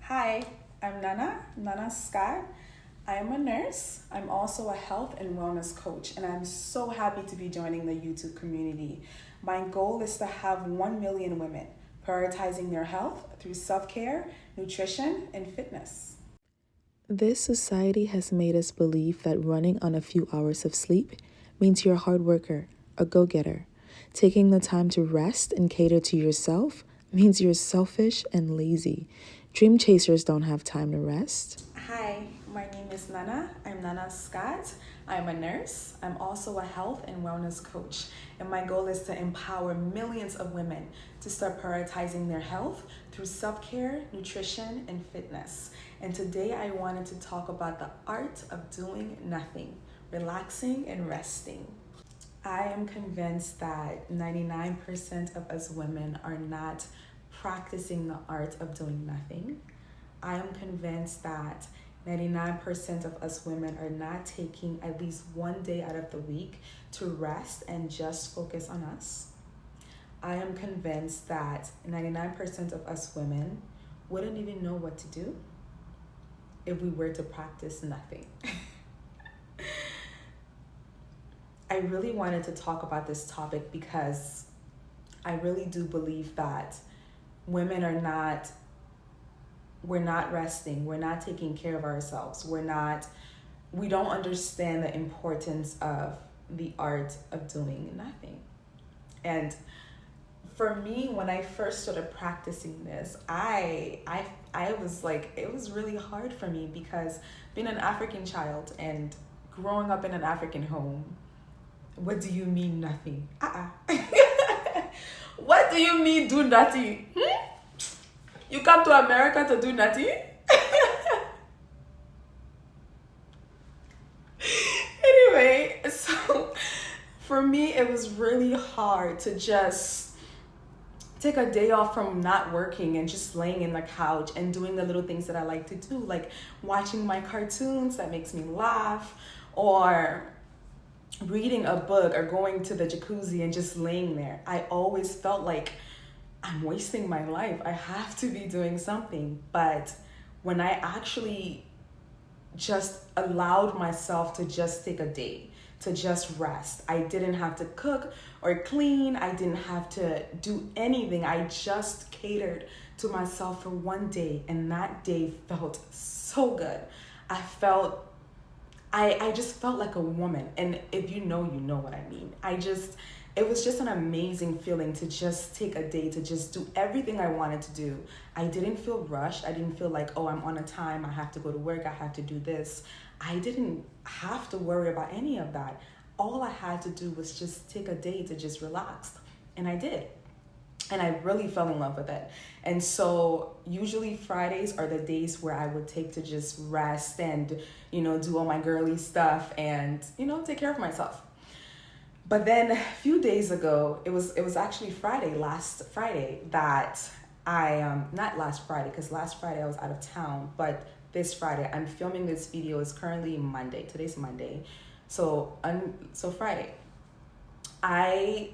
Hi, I'm Nana Scott. I am a nurse. I'm also a health and wellness coach, and I'm so happy to be joining the YouTube community. My goal is to have 1 million women prioritizing their health through self-care, nutrition, and fitness. This society has made us believe that running on a few hours of sleep means you're a hard worker, a go-getter. Taking the time to rest and cater to yourself means you're selfish and lazy. Dream chasers don't have time to rest. Hi, my name is Nana. I'm Nana Scott. I'm a nurse. I'm also a health and wellness coach. And my goal is to empower millions of women to start prioritizing their health through self-care, nutrition, and fitness. And today I wanted to talk about the art of doing nothing, relaxing and resting. I am convinced that 99% of us women are not practicing the art of doing nothing. I am convinced that 99% of us women are not taking at least one day out of the week to rest and just focus on us. I am convinced that 99% of us women wouldn't even know what to do if we were to practice nothing. I really wanted to talk about this topic because I really do believe that women we're not resting, we're not taking care of ourselves, we don't understand the importance of the art of doing nothing. And for me, when I first started practicing this, I was like, it was really hard for me because being an African child and growing up in an African home, what do you mean nothing? What do you mean do nothing? You come to America to do nothing? Anyway, so for me, it was really hard to just take a day off from not working and just laying in the couch and doing the little things that I like to do, like watching my cartoons that makes me laugh, or reading a book, or going to the jacuzzi and just laying there. I always felt like I'm wasting my life. I have to be doing something. But when I actually just allowed myself to just take a day, to just rest, I didn't have to cook or clean. I didn't have to do anything. I just catered to myself for one day. And that day felt so good. I just felt like a woman. And if you know what I mean. It was just an amazing feeling to just take a day to just do everything I wanted to do. I didn't feel rushed. I didn't feel like, oh, I'm on a time. I have to go to work. I have to do this. I didn't have to worry about any of that. All I had to do was just take a day to just relax. And I did. And I really fell in love with it. And so usually Fridays are the days where I would take to just rest and, do all my girly stuff and, take care of myself. But then a few days ago, it was actually last Friday, that not last Friday, because last Friday I was out of town, but this Friday, I'm filming this video. It's currently Monday. Today's Monday. So Friday, I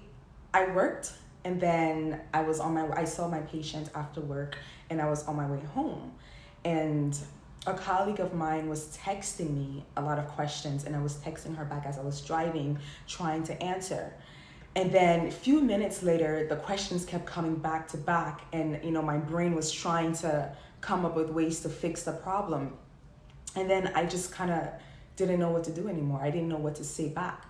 worked, and then I saw my patient after work, and I was on my way home. And a colleague of mine was texting me a lot of questions, and I was texting her back as I was driving, trying to answer. And then a few minutes later, the questions kept coming back to back, and my brain was trying to come up with ways to fix the problem. And then I just kind of didn't know what to do anymore. I didn't know what to say back.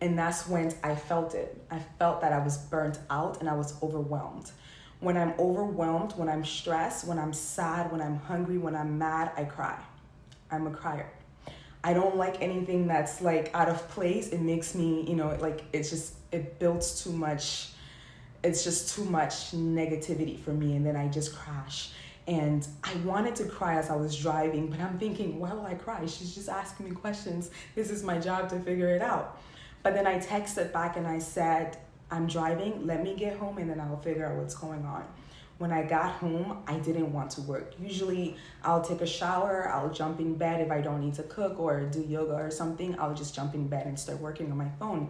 And that's when I felt it. I felt that I was burnt out and I was overwhelmed. When I'm overwhelmed, when I'm stressed, when I'm sad, when I'm hungry, when I'm mad, I cry. I'm a crier. I don't like anything that's like out of place. It makes me, it builds too much. It's just too much negativity for me. And then I just crash. And I wanted to cry as I was driving, but I'm thinking, why will I cry? She's just asking me questions. This is my job to figure it out. But then I texted back and I said, I'm driving, let me get home and then I'll figure out what's going on. When I got home, I didn't want to work. Usually I'll take a shower, I'll jump in bed if I don't need to cook or do yoga or something. I'll just jump in bed and start working on my phone.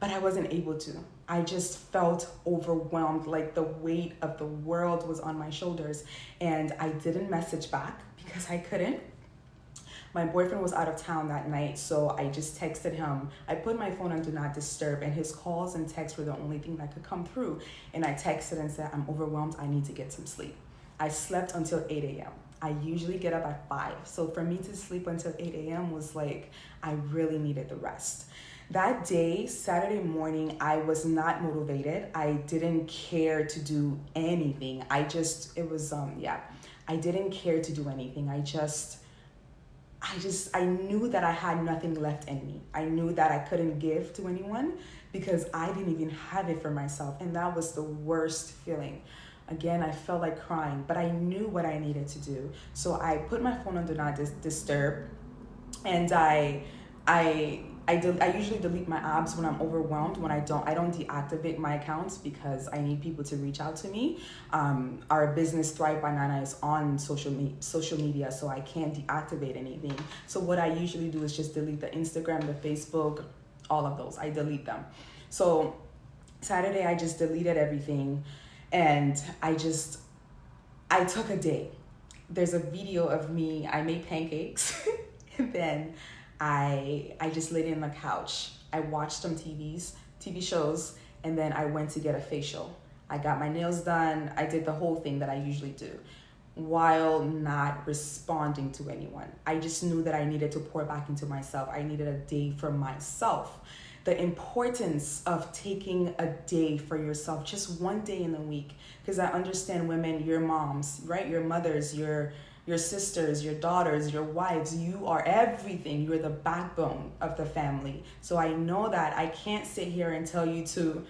but I wasn't able to. I just felt overwhelmed, like the weight of the world was on my shoulders. And I didn't message back because I couldn't. My boyfriend was out of town that night, so I just texted him. I put my phone on Do Not Disturb, and his calls and texts were the only thing that could come through. And I texted and said, I'm overwhelmed, I need to get some sleep. I slept until 8 a.m. I usually get up at 5. So for me to sleep until 8 a.m. was like, I really needed the rest. That day, Saturday morning, I was not motivated. I didn't care to do anything. I didn't care to do anything. I knew that I had nothing left in me. I knew that I couldn't give to anyone because I didn't even have it for myself. And that was the worst feeling. Again, I felt like crying, but I knew what I needed to do. So I put my phone on Do Not Disturb, and I usually delete my apps when I'm overwhelmed. When I don't deactivate my accounts because I need people to reach out to me. Our business Thrive by Nana is on social media, so I can't deactivate anything. So what I usually do is just delete the Instagram, the Facebook, all of those. I delete them. So Saturday, I just deleted everything, and I took a day. There's a video of me, I made pancakes, and then I just laid in the couch. I watched some TV shows, and then I went to get a facial. I got my nails done. I did the whole thing that I usually do while not responding to anyone. I just knew that I needed to pour back into myself. I needed a day for myself. The importance of taking a day for yourself, just one day in the week, because I understand women, your moms, right? Your mothers, your sisters, your daughters, your wives, you are everything. You're the backbone of the family. So I know that I can't sit here and tell you to,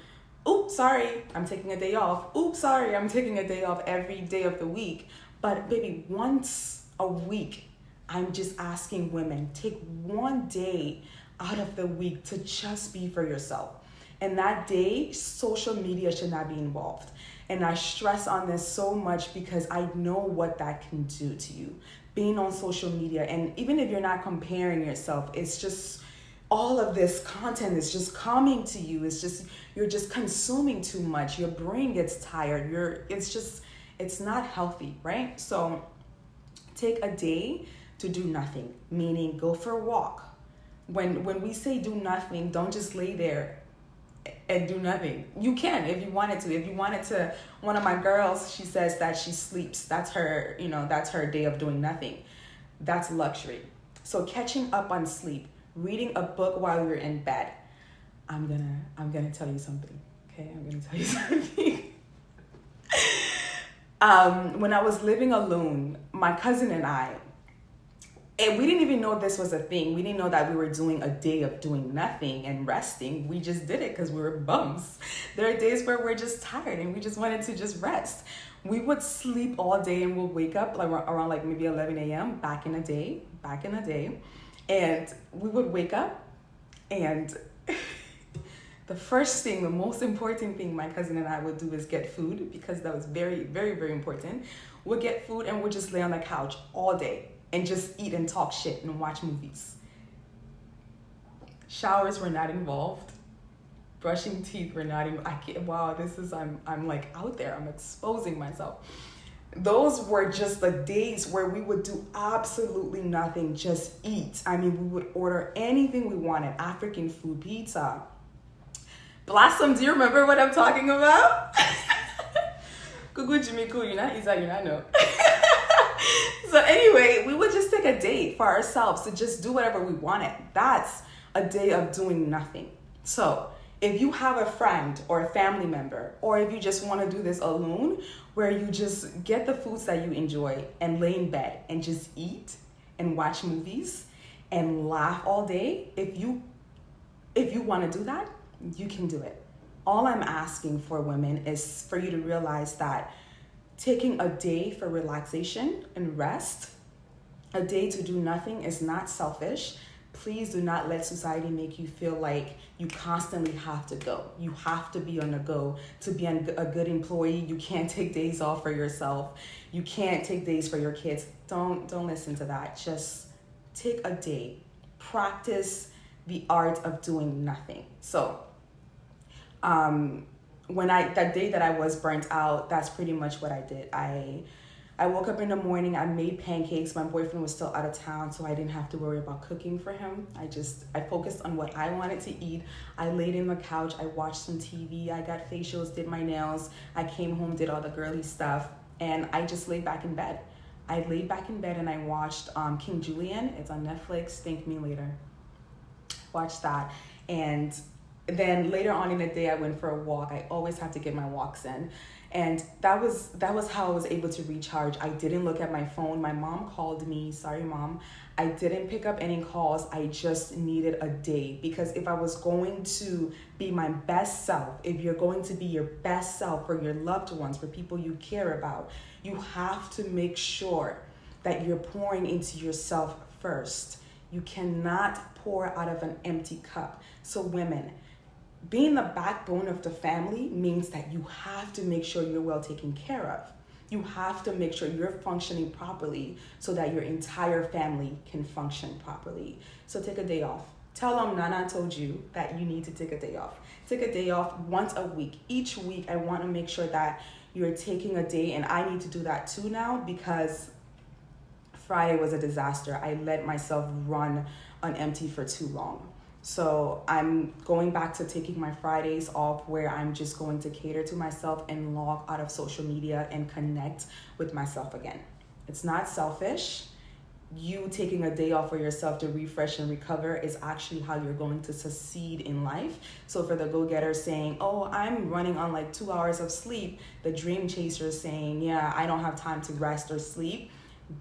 oops, sorry, I'm taking a day off. Oops, sorry, I'm taking a day off every day of the week. But baby, once a week, I'm just asking women, take one day out of the week to just be for yourself. And that day, social media should not be involved. And I stress on this so much because I know what that can do to you. Being on social media, and even if you're not comparing yourself, it's just all of this content is just coming to you. It's just, you're just consuming too much. Your brain gets tired. It's not healthy, right? So take a day to do nothing, meaning go for a walk. When we say do nothing, don't just lay there and do nothing. You can if you wanted to. If you wanted to, one of my girls, she says that she sleeps. That's her, that's her day of doing nothing. That's luxury. So catching up on sleep, reading a book while you're in bed. I'm gonna tell you something. Okay, I'm gonna tell you something. When I was living alone, my cousin and I, and we didn't even know this was a thing. We didn't know that we were doing a day of doing nothing and resting. We just did it because we were bums. There are days where we're just tired and we just wanted to just rest. We would sleep all day and we'll wake up like around like maybe 11 a.m. back in the day. And we would wake up, and the most important thing my cousin and I would do is get food, because that was very, very, very important. We'll get food and we'll just lay on the couch all day and just eat and talk shit and watch movies. Showers were not involved. Brushing teeth were not involved. I'm like out there. I'm exposing myself. Those were just the days where we would do absolutely nothing, just eat. I mean, we would order anything we wanted. African food, pizza. Blossom, do you remember what I'm talking about? Gugu Jimmy Cool, you're not Isa, you're not no. So anyway, we would just take a day for ourselves to just do whatever we wanted. That's a day of doing nothing. So if you have a friend or a family member, or if you just want to do this alone, where you just get the foods that you enjoy and lay in bed and just eat and watch movies and laugh all day, if you want to do that, you can do it. All I'm asking for women is for you to realize that taking a day for relaxation and rest, a day to do nothing, is not selfish. Please do not let society make you feel like you constantly have to go. You have to be on the go to be a good employee. You can't take days off for yourself. You can't take days for your kids. Don't listen to that. Just take a day. Practice the art of doing nothing. So That day that I was burnt out, that's pretty much what I did. I woke up in the morning, I made pancakes. My boyfriend was still out of town, so I didn't have to worry about cooking for him. I focused on what I wanted to eat. I laid in the couch, I watched some TV, I got facials, did my nails. I came home, did all the girly stuff, and I just laid back in bed. I laid back in bed and I watched King Julian. It's on Netflix, Thank Me Later. Watched that. And then later on in the day, I went for a walk. I always have to get my walks in. And that was how I was able to recharge. I didn't look at my phone. My mom called me. Sorry, Mom. I didn't pick up any calls. I just needed a day, because if I was going to be my best self, if you're going to be your best self for your loved ones, for people you care about, you have to make sure that you're pouring into yourself first. You cannot pour out of an empty cup. So women, being the backbone of the family means that you have to make sure you're well taken care of. You have to make sure you're functioning properly so that your entire family can function properly. So take a day off. Tell them Nana told you that you need to take a day off. Take a day off once a week. Each week, I want to make sure that you're taking a day, and I need to do that too now, because Friday was a disaster. I let myself run on empty for too long. So I'm going back to taking my Fridays off, where I'm just going to cater to myself and log out of social media and connect with myself again. It's not selfish. You taking a day off for yourself to refresh and recover is actually how you're going to succeed in life. So for the go-getter saying, oh, I'm running on like 2 hours of sleep, the dream chaser saying, yeah, I don't have time to rest or sleep,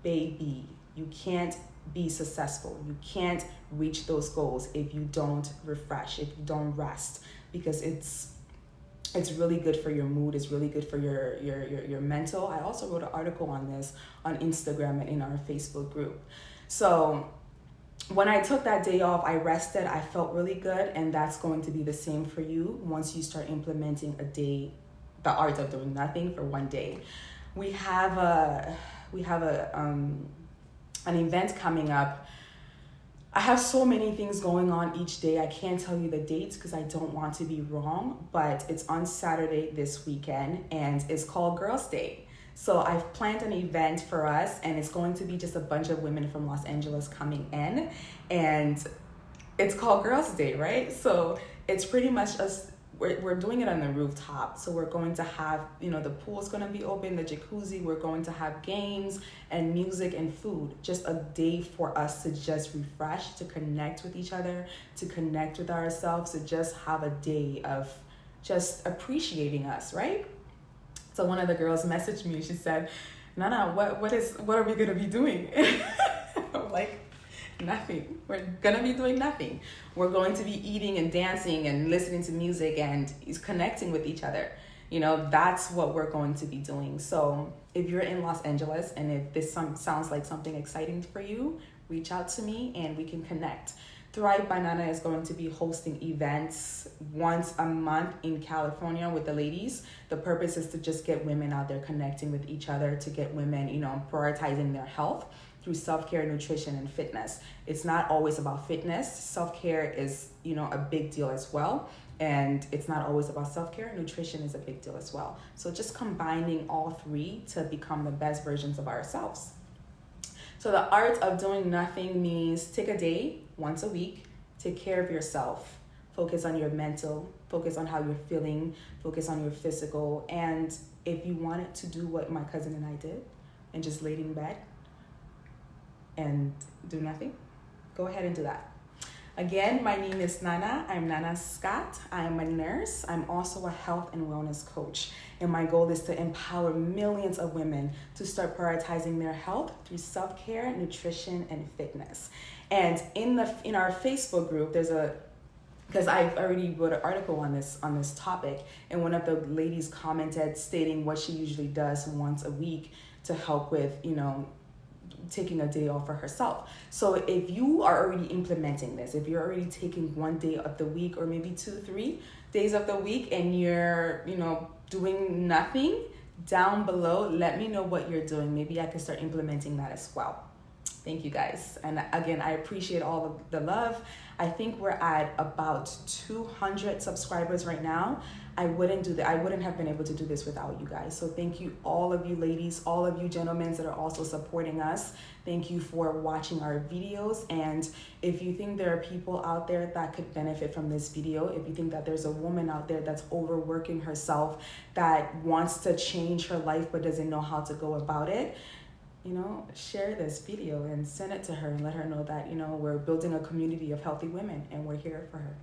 baby, you can't be successful. You can't reach those goals if you don't refresh, if you don't rest, because it's really good for your mood. It's really good for your mental. I also wrote an article on this on Instagram and in our Facebook group. So when I took that day off, I rested, I felt really good, and that's going to be the same for you once you start implementing the art of doing nothing for one day. We have an event coming up. I have so many things going on each day. I can't tell you the dates because I don't want to be wrong, but it's on Saturday this weekend, and it's called Girls' Day. So I've planned an event for us, and it's going to be just a bunch of women from Los Angeles coming in, and it's called Girls' Day, right? So it's pretty much we're doing it on the rooftop. So we're going to have, the pool's going to be open, the jacuzzi, we're going to have games and music and food. Just a day for us to just refresh, to connect with each other, to connect with ourselves, to just have a day of just appreciating us, right? So one of the girls messaged me, she said, Nana, what are we going to be doing? I'm like, nothing. We're gonna be doing nothing. We're going to be eating and dancing and listening to music and connecting with each other. That's what we're going to be doing. So if you're in Los Angeles and if this sounds like something exciting for you, reach out to me and we can connect. Thrive by Nana is going to be hosting events once a month in California with the ladies. The purpose is to just get women out there connecting with each other, to get women, prioritizing their health through self-care, nutrition, and fitness. It's not always about fitness. Self-care is, a big deal as well. And it's not always about self-care. Nutrition is a big deal as well. So just combining all three to become the best versions of ourselves. So the art of doing nothing means take a day once a week, take care of yourself, focus on your mental, focus on how you're feeling, focus on your physical. And if you wanted to do what my cousin and I did and just laid in bed and do nothing, go ahead and do that. Again, my name is Nana. I'm Nana Scott. I am a nurse. I'm also a health and wellness coach. And my goal is to empower millions of women to start prioritizing their health through self-care, nutrition, and fitness. And in our Facebook group, because I've already wrote an article on this topic, and one of the ladies commented stating what she usually does once a week to help with, taking a day off for herself. So if you are already implementing this, if you're already taking one day of the week or maybe 2-3 days of the week and you're, doing nothing, down below, let me know what you're doing. Maybe I can start implementing that as well. Thank you guys. And again, I appreciate all of the love. I think we're at about 200 subscribers right now. I wouldn't do that. I wouldn't have been able to do this without you guys. So thank you, all of you ladies, all of you gentlemen that are also supporting us. Thank you for watching our videos. And if you think there are people out there that could benefit from this video, if you think that there's a woman out there that's overworking herself, that wants to change her life but doesn't know how to go about it, share this video and send it to her and let her know that, we're building a community of healthy women and we're here for her.